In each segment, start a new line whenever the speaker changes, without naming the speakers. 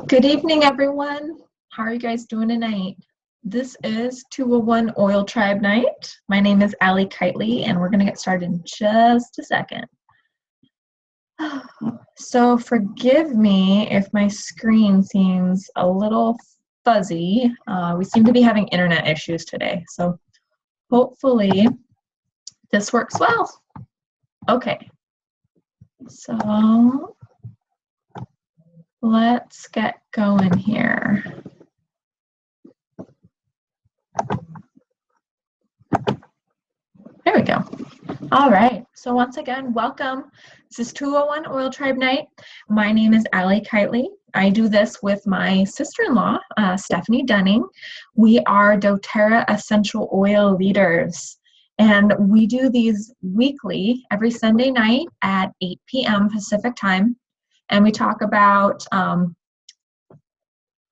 Good evening, everyone. How are you guys doing tonight? This is 201 Oil Tribe Night. My name is Allie Kitely, and we're going to get started in just a second. So forgive me if my screen seems a little fuzzy. We seem to be having internet issues today, so hopefully this works well. Okay, so let's get going here. There we go. All right. So once again, welcome. This is 201 Oil Tribe Night. My name is Allie Kitely. I do this with my sister-in-law, Stephanie Dunning. We are doTERRA Essential Oil Leaders. And we do these weekly, every Sunday night at 8 p.m. Pacific time. And we talk about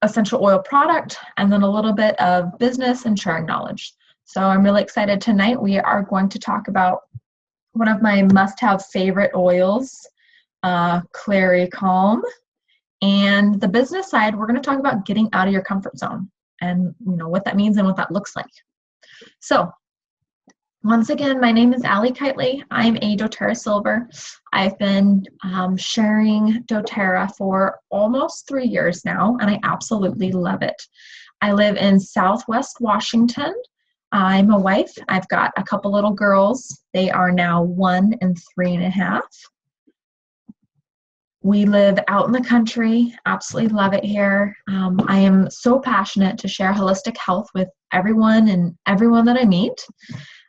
essential oil product and then a little bit of business and sharing knowledge. So I'm really excited tonight. We are going to talk about one of my must-have favorite oils, Clary Calm. And the business side, we're going to talk about getting out of your comfort zone and what that means and what that looks like. So once again, my name is Allie Kitely. I'm a doTERRA Silver. I've been sharing doTERRA for almost 3 years now, and I absolutely love it. I live in Southwest Washington. I'm a wife. I've got a couple little girls. They are now 1 and 3.5. We live out in the country. Absolutely love it here. I am so passionate to share holistic health with everyone that I meet.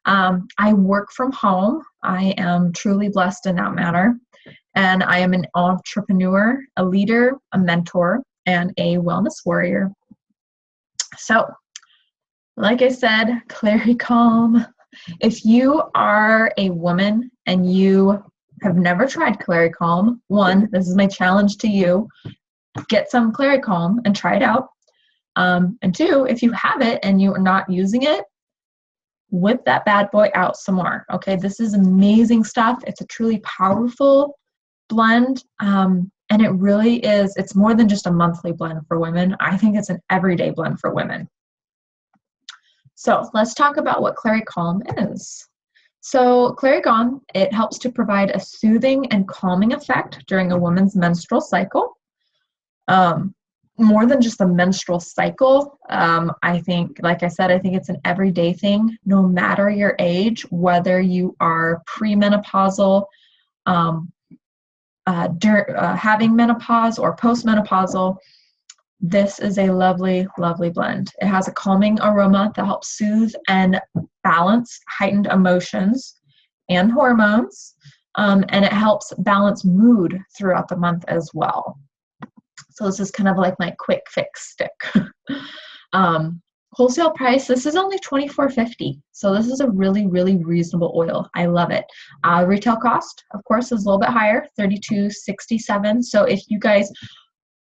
I work from home. I am truly blessed in that matter. And I am an entrepreneur, a leader, a mentor, and a wellness warrior. So, like I said, Clary Calm. If you are a woman and you have never tried Clary Calm, one, this is my challenge to you. Get some Clary Calm and try it out. And two, if you have it and you are not using it, whip that bad boy out some more. Okay, this is amazing stuff. It's a truly powerful blend. And it really is, it's more than just a monthly blend for women. I think it's an everyday blend for women. So let's talk about what Clary Calm is. So Clary Calm, it helps to provide a soothing and calming effect during a woman's menstrual cycle. More than just a menstrual cycle, I think, like I said, I think it's an everyday thing, no matter your age, whether you are premenopausal, having menopause or postmenopausal. This is a lovely, lovely blend. It has a calming aroma that helps soothe and balance heightened emotions and hormones, and it helps balance mood throughout the month as well. So this is kind of like my quick fix stick. Wholesale price, this is only $24.50. So this is a really, really reasonable oil. I love it. Retail cost, of course, is a little bit higher, $32.67. So if you guys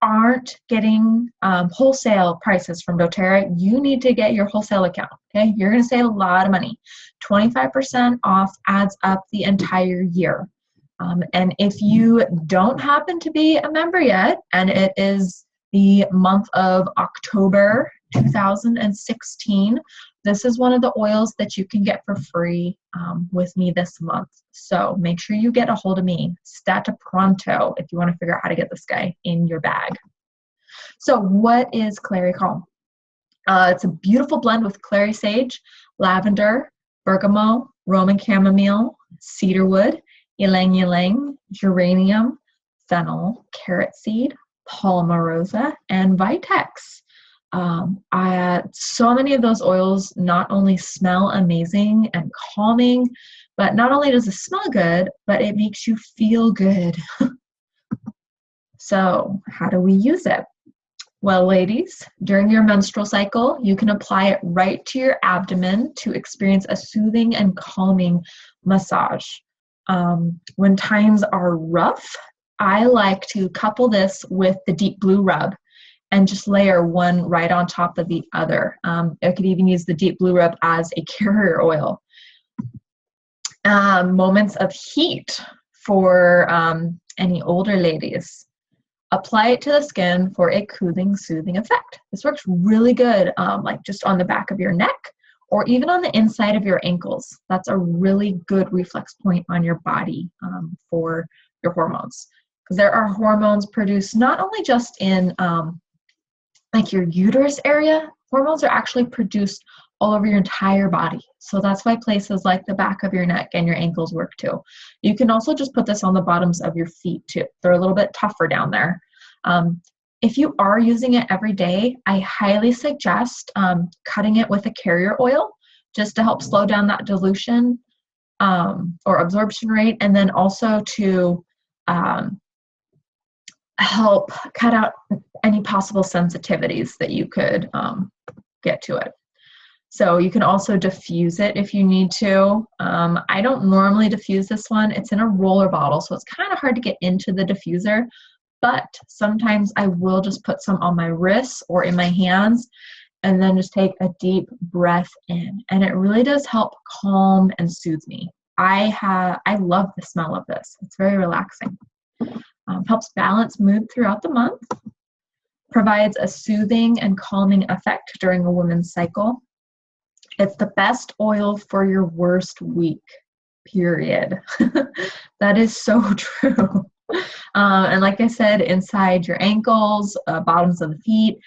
aren't getting wholesale prices from doTERRA, you need to get your wholesale account. Okay, you're going to save a lot of money. 25% off adds up the entire year. And if you don't happen to be a member yet, and it is the month of October 2016, this is one of the oils that you can get for free with me this month. So make sure you get a hold of me, Stata Pronto, if you want to figure out how to get this guy in your bag. So what is Clary Calm? It's a beautiful blend with clary sage, lavender, bergamot, Roman chamomile, cedarwood, ylang ylang, geranium, fennel, carrot seed, palmarosa, and vitex. So many of those oils not only smell amazing and calming, but not only does it smell good, but it makes you feel good. So how do we use it? Well, ladies, during your menstrual cycle, you can apply it right to your abdomen to experience a soothing and calming massage. When times are rough, I like to couple this with the Deep Blue Rub and just layer one right on top of the other. I could even use the Deep Blue Rub as a carrier oil. Moments of heat for any older ladies. Apply it to the skin for a cooling, soothing effect. This works really good, like just on the back of your neck or even on the inside of your ankles. That's a really good reflex point on your body for your hormones. Because there are hormones produced not only just in like your uterus area, hormones are actually produced all over your entire body. So that's why places like the back of your neck and your ankles work too. You can also just put this on the bottoms of your feet too. They're a little bit tougher down there. If you are using it every day, I highly suggest cutting it with a carrier oil just to help slow down that dilution or absorption rate, and then also to help cut out any possible sensitivities that you could get to it. So you can also diffuse it if you need to. I don't normally diffuse this one. It's in a roller bottle, so it's kind of hard to get into the diffuser, but sometimes I will just put some on my wrists or in my hands and then just take a deep breath in. And it really does help calm and soothe me. I love the smell of this. It's very relaxing. Helps balance mood throughout the month, provides a soothing and calming effect during a woman's cycle. It's the best oil for your worst week, period. That is so true. And like I said, inside your ankles, bottoms of the feet,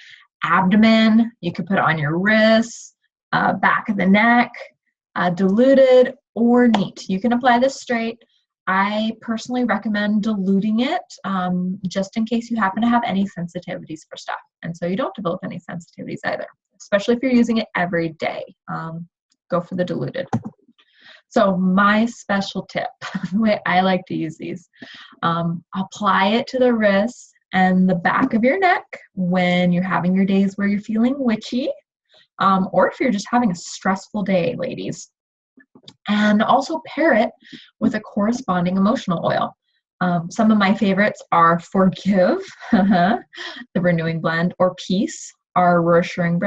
abdomen, you could put it on your wrists, back of the neck, diluted or neat. You can apply this straight. I personally recommend diluting it just in case you happen to have any sensitivities for stuff. And so you don't develop any sensitivities either, especially if you're using it every day. Go for the diluted. So my special tip, the way I like to use these, apply it to the wrists and the back of your neck when you're having your days where you're feeling witchy, or if you're just having a stressful day, ladies. And also pair it with a corresponding emotional oil. Some of my favorites are Forgive, the Renewing Blend, or Peace, our Reassuring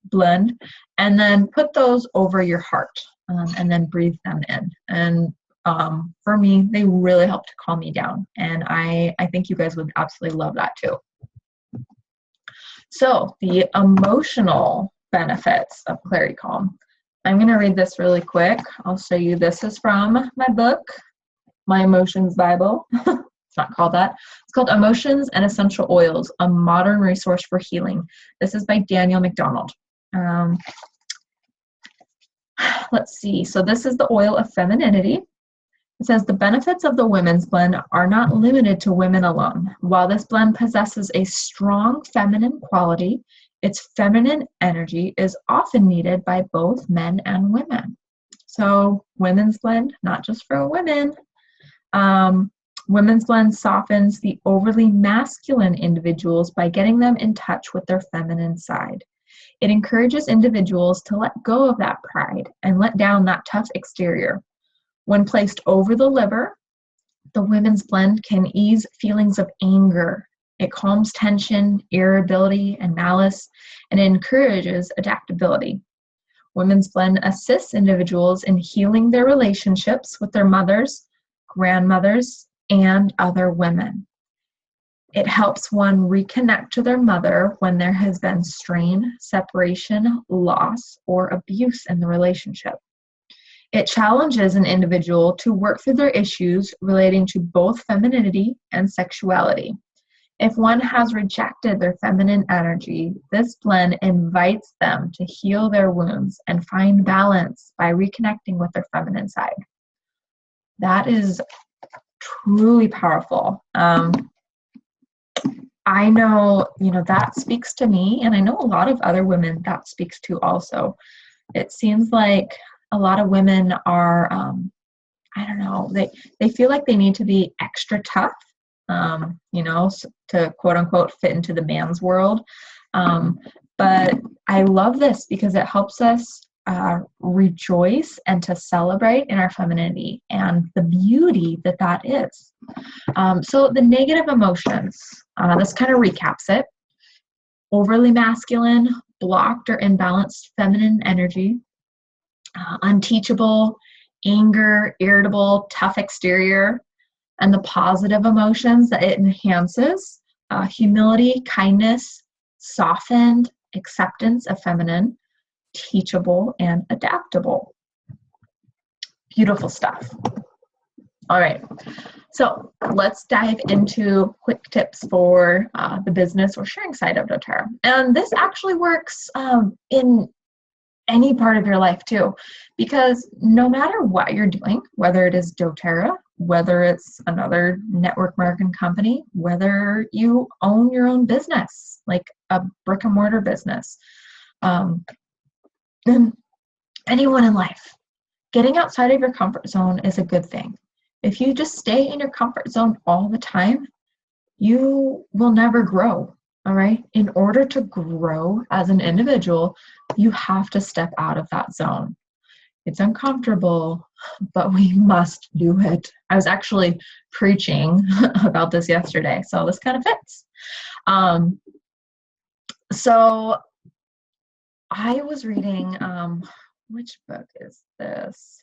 Blend, and then put those over your heart and then breathe them in. And for me, they really help to calm me down. And I think you guys would absolutely love that too. So the emotional benefits of Clarity Calm. I'm going to read this really quick. I'll show you. This is from my book, My Emotions Bible. It's not called that. It's called Emotions and Essential Oils, a Modern Resource for Healing. This is by Daniel McDonald. Let's see. So this is the oil of femininity. It says the benefits of the women's blend are not limited to women alone. While this blend possesses a strong feminine quality, its feminine energy is often needed by both men and women. So women's blend, not just for women. Women's blend softens the overly masculine individuals by getting them in touch with their feminine side. It encourages individuals to let go of that pride and let down that tough exterior. When placed over the liver, the women's blend can ease feelings of anger. It calms tension, irritability, and malice, and it encourages adaptability. Women's blend assists individuals in healing their relationships with their mothers, grandmothers, and other women. It helps one reconnect to their mother when there has been strain, separation, loss, or abuse in the relationship. It challenges an individual to work through their issues relating to both femininity and sexuality. If one has rejected their feminine energy, this blend invites them to heal their wounds and find balance by reconnecting with their feminine side. That is truly powerful. I know, that speaks to me, and I know a lot of other women that speaks to also. It seems like a lot of women are, they feel like they need to be extra tough, to quote unquote fit into the man's world. But I love this because it helps us rejoice and to celebrate in our femininity and the beauty that is. So the negative emotions, this kind of recaps it. Overly masculine, blocked or imbalanced feminine energy, unteachable, anger, irritable, tough exterior, and the positive emotions that it enhances, humility, kindness, softened, acceptance of feminine, teachable, and adaptable. Beautiful stuff. All right, so let's dive into quick tips for the business or sharing side of doTERRA. And this actually works in any part of your life too, because no matter what you're doing, whether it is doTERRA, whether it's another network marketing company, whether you own your own business, like a brick and mortar business, and anyone in life, getting outside of your comfort zone is a good thing. If you just stay in your comfort zone all the time, you will never grow, all right? In order to grow as an individual, you have to step out of that zone. It's uncomfortable, but we must do it. I was actually preaching about this yesterday, so this kind of fits. So I was reading, which book is this?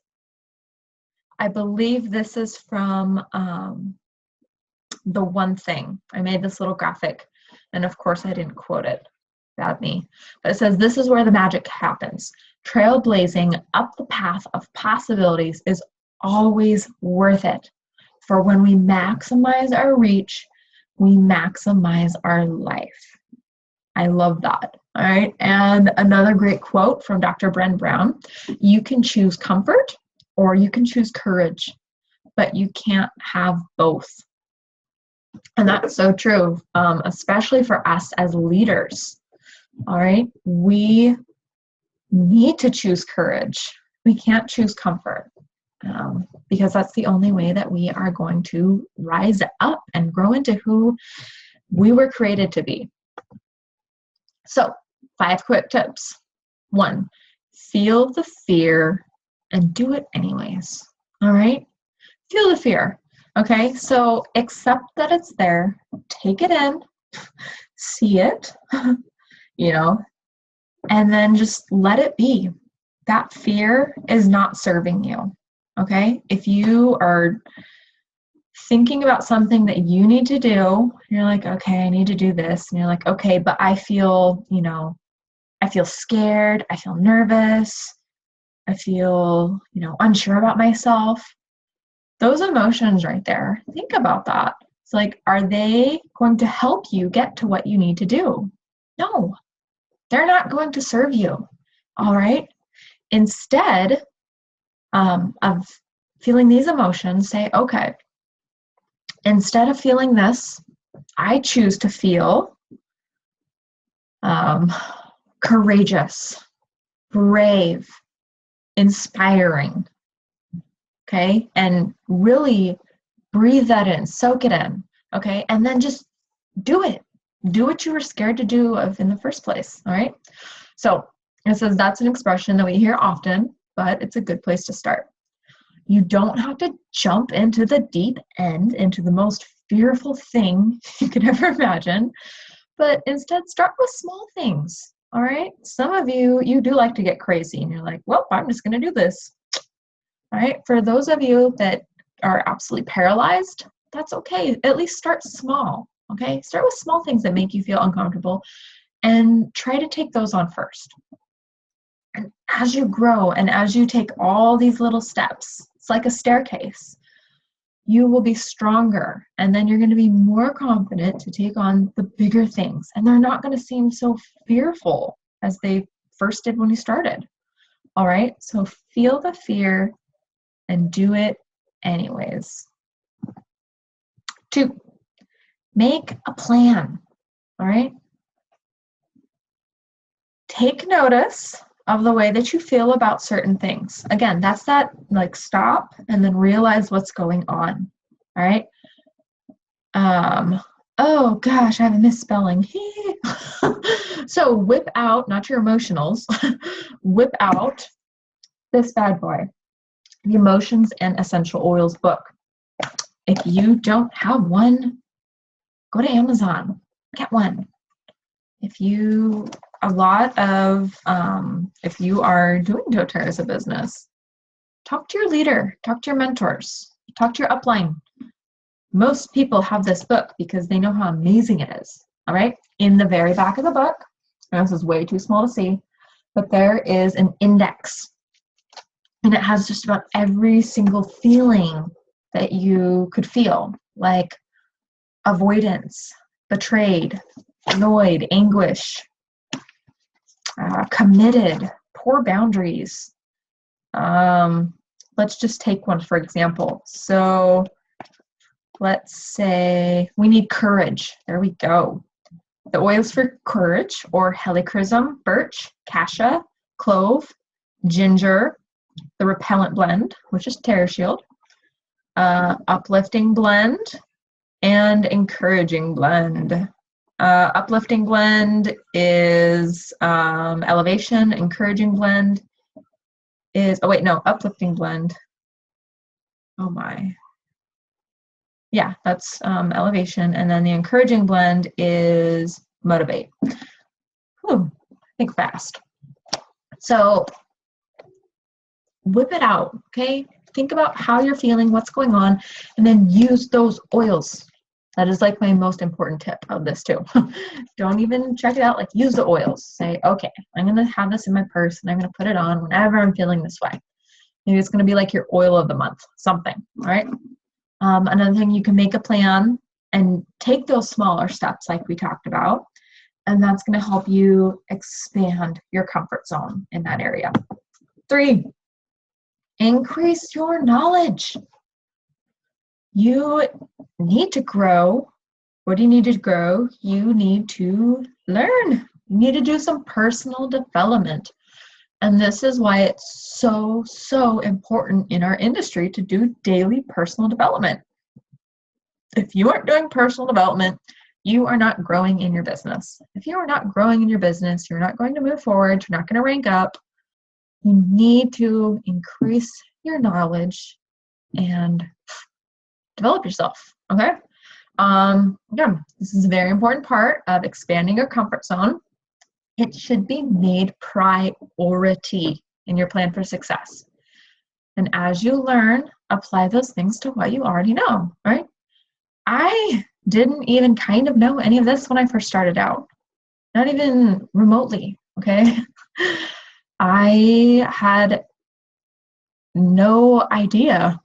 I believe this is from The One Thing. I made this little graphic, and of course I didn't quote it. Bad me. But it says, "This is where the magic happens. Trailblazing up the path of possibilities is always worth it. For when we maximize our reach, we maximize our life." I love that. All right. And another great quote from Dr. Brené Brown: "You can choose comfort or you can choose courage, but you can't have both." And that's so true, especially for us as leaders. All right. We need to choose courage. We can't choose comfort, because that's the only way that we are going to rise up and grow into who we were created to be. So, 5 quick tips. 1, feel the fear and do it anyways. All right? Feel the fear. Okay? So, accept that it's there. Take it in. See it. And then just let it be. That fear is not serving you. Okay? If you are thinking about something that you need to do, you're like, okay, I need to do this. And you're like, okay, but I feel scared. I feel nervous. I feel, unsure about myself. Those emotions right there, think about that. It's like, are they going to help you get to what you need to do? No, they're not going to serve you. All right. Instead of feeling these emotions, say, okay, instead of feeling this, I choose to feel courageous, brave, inspiring. Okay. And really breathe that in, soak it in. Okay. And then just do it. Do what you were scared to do in the first place. All right. So it says that's an expression that we hear often, but it's a good place to start. You don't have to jump into the deep end, into the most fearful thing you could ever imagine, but instead start with small things. All right. Some of you do like to get crazy and you're like, well, I'm just going to do this. All right. For those of you that are absolutely paralyzed, that's okay. At least start small. Okay. Start with small things that make you feel uncomfortable and try to take those on first. And as you grow and as you take all these little steps, it's like a staircase, you will be stronger. And then you're going to be more confident to take on the bigger things. And they're not going to seem so fearful as they first did when you started. All right. So feel the fear and do it anyways. 2, make a plan. All right. Take notice of the way that you feel about certain things. Again, that's that stop and then realize what's going on. All right. Oh gosh, I have a misspelling. So whip out, not your emotionals, whip out this bad boy, the Emotions and Essential Oils book. If you don't have one, go to Amazon, get one. If you are doing doTERRA as a business, talk to your leader, talk to your mentors, talk to your upline. Most people have this book because they know how amazing it is. All right. In the very back of the book, and this is way too small to see, but there is an index. And it has just about every single feeling that you could feel, like avoidance, betrayed, annoyed, anguish, committed, poor boundaries. Let's just take one for example. So let's say we need courage. There we go. The oils for courage or helichrysum, birch, cassia, clove, ginger, the repellent blend, which is Terra Shield, uplifting blend, and encouraging blend. Uplifting blend is elevation. Encouraging blend is, uplifting blend. Oh my. Yeah, that's elevation. And then the encouraging blend is motivate. Whew, think fast. So whip it out, okay? Think about how you're feeling, what's going on, and then use those oils. That is like my most important tip of this too. Don't even check it out, like use the oils. Say, okay, I'm gonna have this in my purse and I'm gonna put it on whenever I'm feeling this way. Maybe it's gonna be like your oil of the month, something, all right? Another thing, you can make a plan and take those smaller steps like we talked about, and that's gonna help you expand your comfort zone in that area. 3, increase your knowledge. You need to grow. What do you need to grow? You need to learn. You need to do some personal development. And this is why it's so, so important in our industry to do daily personal development. If you aren't doing personal development, you are not growing in your business. If you are not growing in your business, you're not going to move forward, you're not going to rank up. You need to increase your knowledge and develop yourself, okay? Again, this is a very important part of expanding your comfort zone. It should be made priority in your plan for success. And as you learn, apply those things to what you already know, right? I didn't even kind of know any of this when I first started out, not even remotely, okay? I had no idea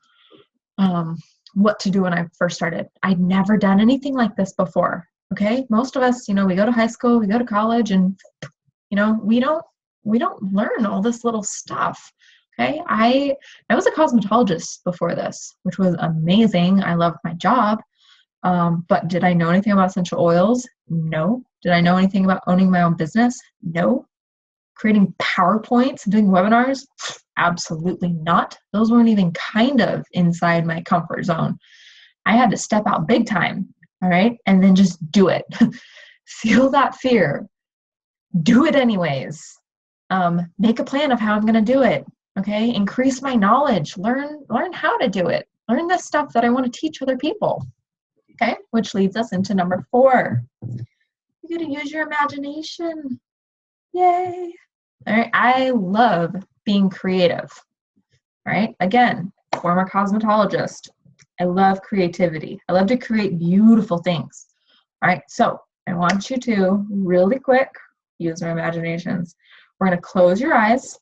what to do when I first started. I'd never done anything like this before, okay? Most of us, we go to high school, we go to college, and, we don't learn all this little stuff, okay? I was a cosmetologist before this, which was amazing. I loved my job, but did I know anything about essential oils? No. Did I know anything about owning my own business? No. Creating PowerPoints, doing webinars? Absolutely not. Those weren't even kind of inside my comfort zone. I had to step out big time, all right? And then just do it. Feel that fear. Do it anyways. Make a plan of how I'm going to do it, okay? Increase my knowledge. Learn how to do it. Learn the stuff that I want to teach other people, okay? Which leads us into number 4. You got to use your imagination. Yay. All right, I love being creative. All right, again, former cosmetologist. I love creativity. I love to create beautiful things. All right, so I want you to really quick use our imaginations. We're going to close your eyes,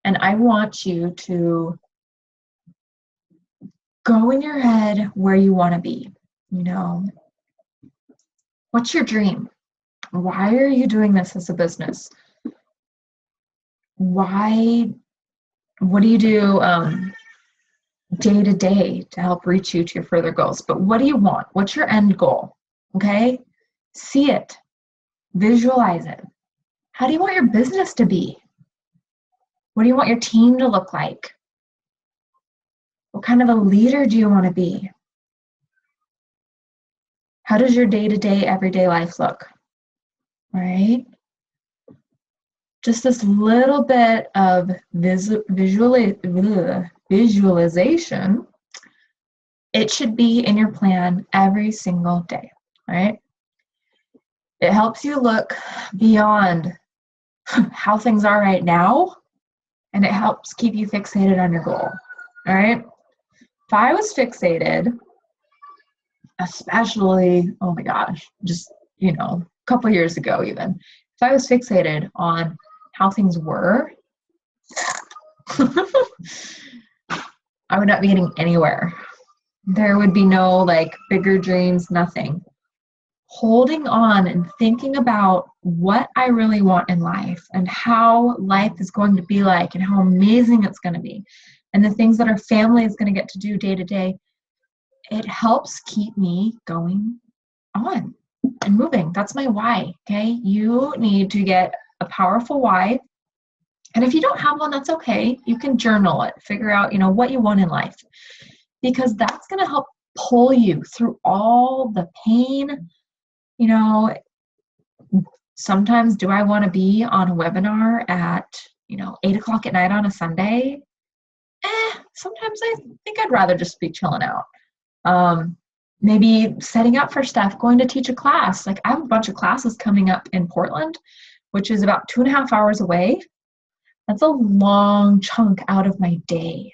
and I want you to go in your head where you want to be. What's your dream? Why are you doing this as a business? What do you do day to day to help reach you to your further goals? But what do you want? What's your end goal? Okay? See it. Visualize it. How do you want your business to be? What do you want your team to look like? What kind of a leader do you want to be? How does your day-to-day, everyday life look? All right? Just this little bit of visualization, it should be in your plan every single day, all right? It helps you look beyond how things are right now, and it helps keep you fixated on your goal, all right? If I was fixated especially, oh my gosh, just, a couple years ago even, if I was fixated on how things were, I would not be getting anywhere. There would be no like bigger dreams, nothing. Holding on and thinking about what I really want in life and how life is going to be like and how amazing it's going to be and the things that our family is going to get to do day to day, it helps keep me going on and moving. That's my why, okay? You need to get a powerful why. And if you don't have one, that's okay. You can journal it, figure out, what you want in life, because that's going to help pull you through all the pain. Sometimes do I want to be on a webinar at, 8:00 at night on a Sunday? Sometimes I think I'd rather just be chilling out. Maybe setting up for stuff, going to teach a class. Like I have a bunch of classes coming up in Portland, which is about 2.5 hours away. That's a long chunk out of my day.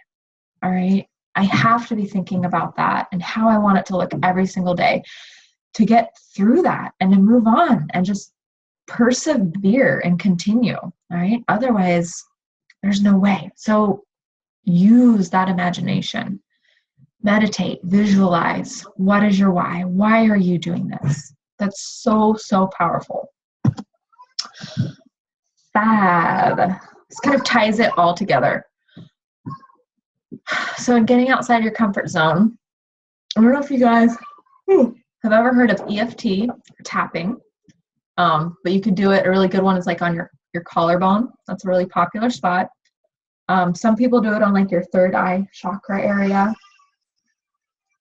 All right. I have to be thinking about that and how I want it to look every single day to get through that and to move on and just persevere and continue. All right. Otherwise, there's no way. So use that imagination. Meditate, visualize. What is your why? Why are you doing this? That's so, so powerful. Fab. This kind of ties it all together. So in getting outside your comfort zone, I don't know if you guys have ever heard of EFT or tapping, but you could do it. A really good one is like on your collarbone. That's a really popular spot. Some people do it on like your third eye chakra area.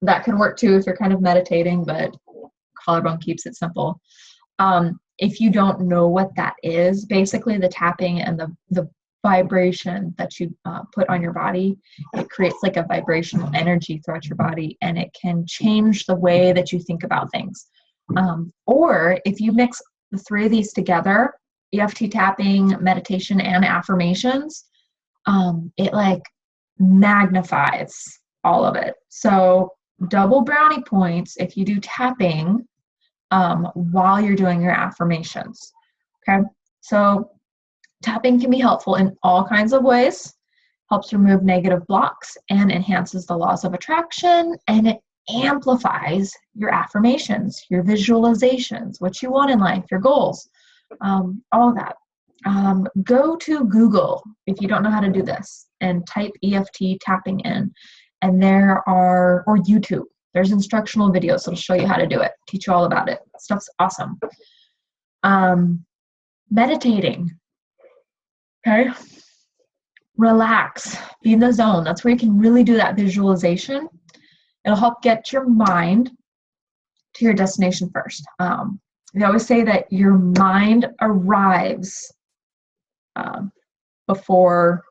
That can work too if you're kind of meditating, but collarbone keeps it simple. If you don't know what that is, basically the tapping and the vibration that you put on your body, it creates like a vibrational energy throughout your body, and it can change the way that you think about things. Or if you mix the three of these together, EFT tapping, meditation, and affirmations, it like magnifies all of it. So double brownie points if you do tapping while you're doing your affirmations. Okay, so tapping can be helpful in all kinds of ways. Helps remove negative blocks and enhances the laws of attraction, and it amplifies your affirmations, your visualizations, what you want in life, your goals, all of that. Go to Google if you don't know how to do this and type EFT tapping in, and or YouTube. There's instructional videos that'll show you how to do it, teach you all about it. Stuff's awesome. Meditating. Okay. Relax. Be in the zone. That's where you can really do that visualization. It'll help get your mind to your destination first. We always say that your mind arrives before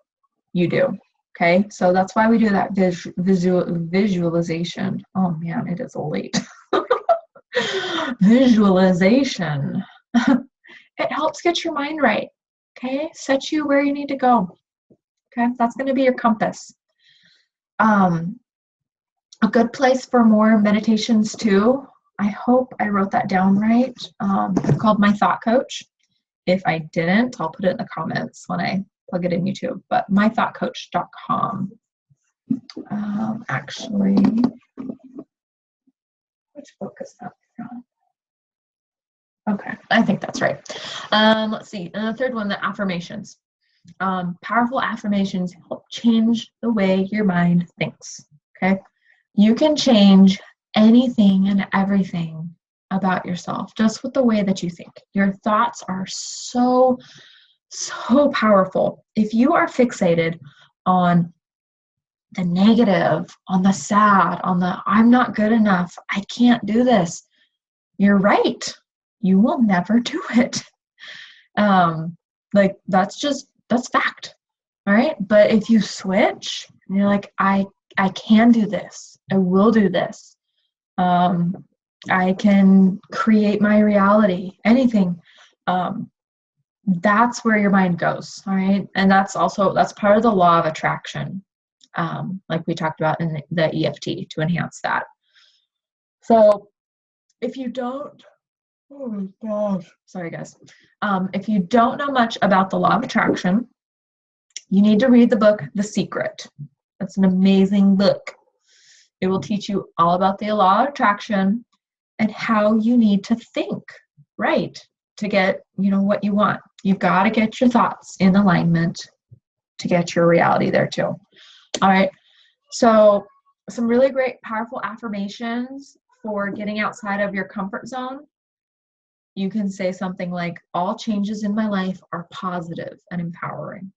you do. Okay, so that's why we do that visualization. Oh man, it is late. Visualization. It helps get your mind right. Okay, set you where you need to go. Okay, that's going to be your compass. A good place for more meditations too. I hope I wrote that down right. It's called My Thought Coach. If I didn't, I'll put it in the comments when I plug it in YouTube, but mythoughtcoach.com. Actually, which book is that from? Okay, I think that's right. Let's see. And the third one, the affirmations. Powerful affirmations help change the way your mind thinks. Okay, you can change anything and everything about yourself just with the way that you think. Your thoughts are so powerful. If you are fixated on the negative, on the sad, on the I'm not good enough, I can't do this, you're right. You will never do it. Like that's fact. All right. But if you switch and you're like, I can do this. I will do this. I can create my reality, anything. That's where your mind goes. All right. And that's part of the law of attraction. Like we talked about in the EFT to enhance that. So if you don't, oh my gosh, sorry guys. If you don't know much about the law of attraction, you need to read the book, The Secret. It's an amazing book. It will teach you all about the law of attraction and how you need to think right to get, what you want. You've got to get your thoughts in alignment to get your reality there too. All right. So some really great, powerful affirmations for getting outside of your comfort zone. You can say something like, all changes in my life are positive and empowering.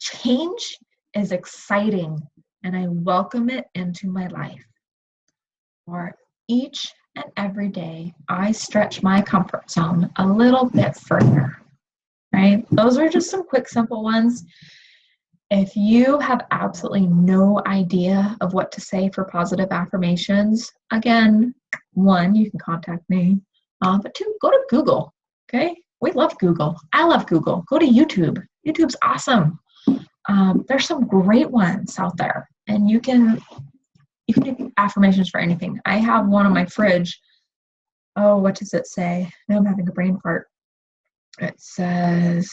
Change is exciting and I welcome it into my life. Or each and every day, I stretch my comfort zone a little bit further, right? Those are just some quick, simple ones. If you have absolutely no idea of what to say for positive affirmations, again, 1, you can contact me. But 2, go to Google, okay? We love Google. I love Google. Go to YouTube. YouTube's awesome. There's some great ones out there, and you can do affirmations for anything. I have one on my fridge. Oh, what does it say? Now I'm having a brain fart. It says,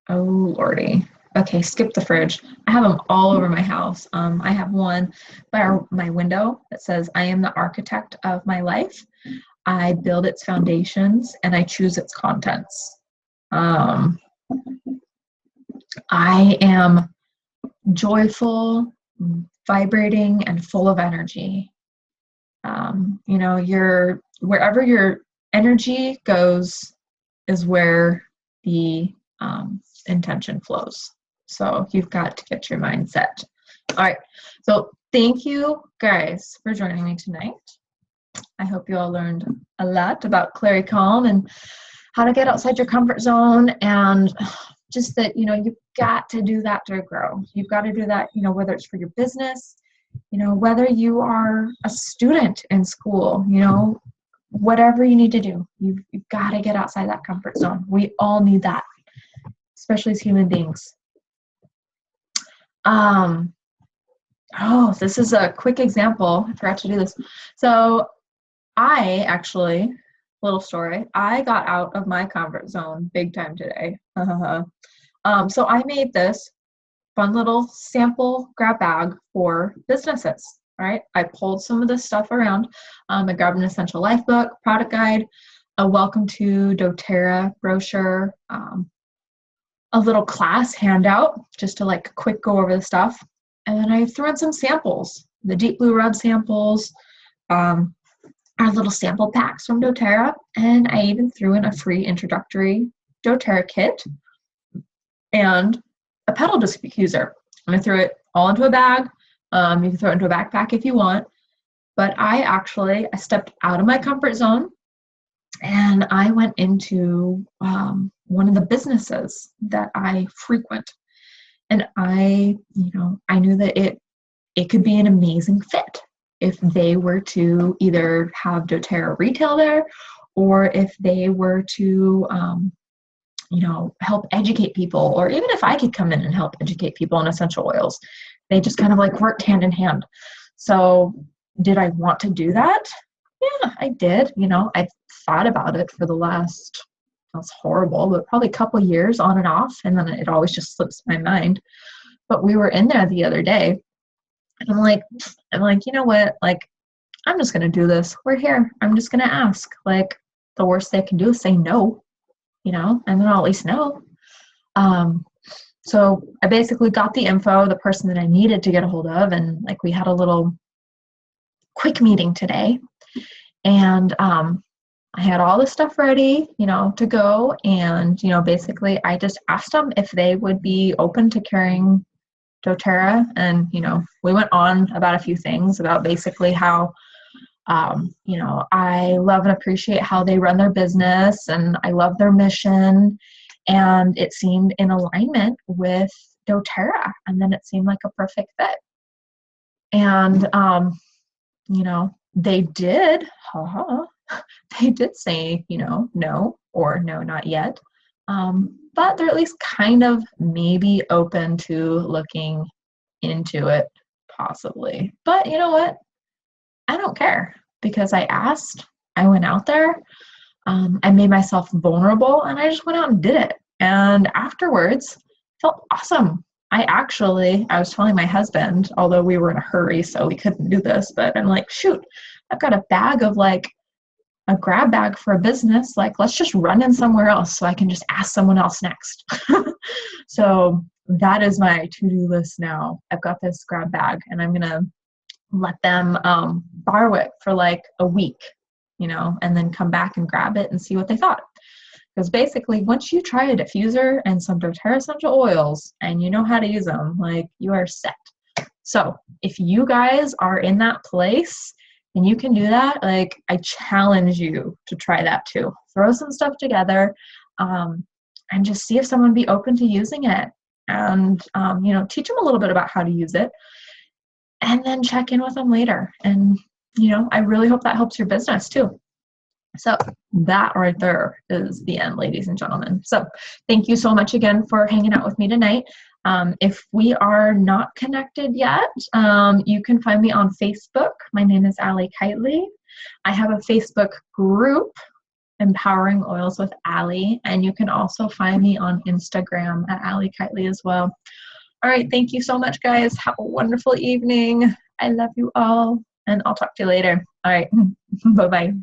oh, Lordy. Okay, skip the fridge. I have them all over my house. I have one by my window that says, I am the architect of my life. I build its foundations and I choose its contents. I am joyful, vibrating, and full of energy. Wherever your energy goes is where the intention flows. So you've got to get your mind set. All right. So thank you guys for joining me tonight. I hope you all learned a lot about Clary Calm and how to get outside your comfort zone, and just that, you've got to do that to grow. You've got to do that, whether it's for your business, whether you are a student in school, whatever you need to do, you've got to get outside that comfort zone. We all need that, especially as human beings. This is a quick example. I forgot to do this. So I actually, little story, I got out of my comfort zone big time today. So I made this fun little sample grab bag for businesses, right? I pulled some of this stuff around. I grabbed an Essential Life book, product guide, a welcome to doTERRA brochure, a little class handout just to quick go over the stuff. And then I threw in some samples, the Deep Blue Rub samples, our little sample packs from doTERRA, and I even threw in a free introductory doTERRA kit and a pedal diffuser. And I threw it all into a bag. You can throw it into a backpack if you want. But I stepped out of my comfort zone and I went into one of the businesses that I frequent. And I knew that it could be an amazing fit if they were to either have doTERRA retail there, or if they were to help educate people, or even if I could come in and help educate people on essential oils. They just kind of worked hand in hand. So did I want to do that? Yeah, I did. I thought about it for the last, that's horrible, but probably a couple of years on and off, and then it always just slips my mind. But we were in there the other day, and I'm like, you know what? I'm just gonna do this. We're here. I'm just gonna ask. The worst they can do is say no, and then I'll at least know. So I basically got the info, the person that I needed to get a hold of, and we had a little quick meeting today, and I had all this stuff ready, to go, and basically I just asked them if they would be open to carrying doTERRA, and we went on about a few things about basically how I love and appreciate how they run their business, and I love their mission, and it seemed in alignment with doTERRA, and then it seemed like a perfect fit. And they did say no, or no, not yet, but they're at least kind of maybe open to looking into it possibly. But you know what? I don't care because I asked, I went out there, I made myself vulnerable, and I just went out and did it. And afterwards, felt awesome. I was telling my husband, although we were in a hurry, so we couldn't do this, but I'm like, shoot, I've got a bag of like a grab bag for a business. Like, let's just run in somewhere else so I can just ask someone else next. So that is my to-do list now. I've got this grab bag and I'm going to let them borrow it for like a week, and then come back and grab it and see what they thought. Because basically, once you try a diffuser and some doTERRA essential oils and you know how to use them, like, you are set. So if you guys are in that place and you can do that, like, I challenge you to try that too. Throw some stuff together and just see if someone would be open to using it. And, teach them a little bit about how to use it. And then check in with them later. And, I really hope that helps your business too. So that right there is the end, ladies and gentlemen. So thank you so much again for hanging out with me tonight. If we are not connected yet, you can find me on Facebook. My name is Allie Kitely. I have a Facebook group, Empowering Oils with Allie, and you can also find me on Instagram at Allie Kitely as well. All right, thank you so much, guys. Have a wonderful evening. I love you all, and I'll talk to you later. All right, bye-bye.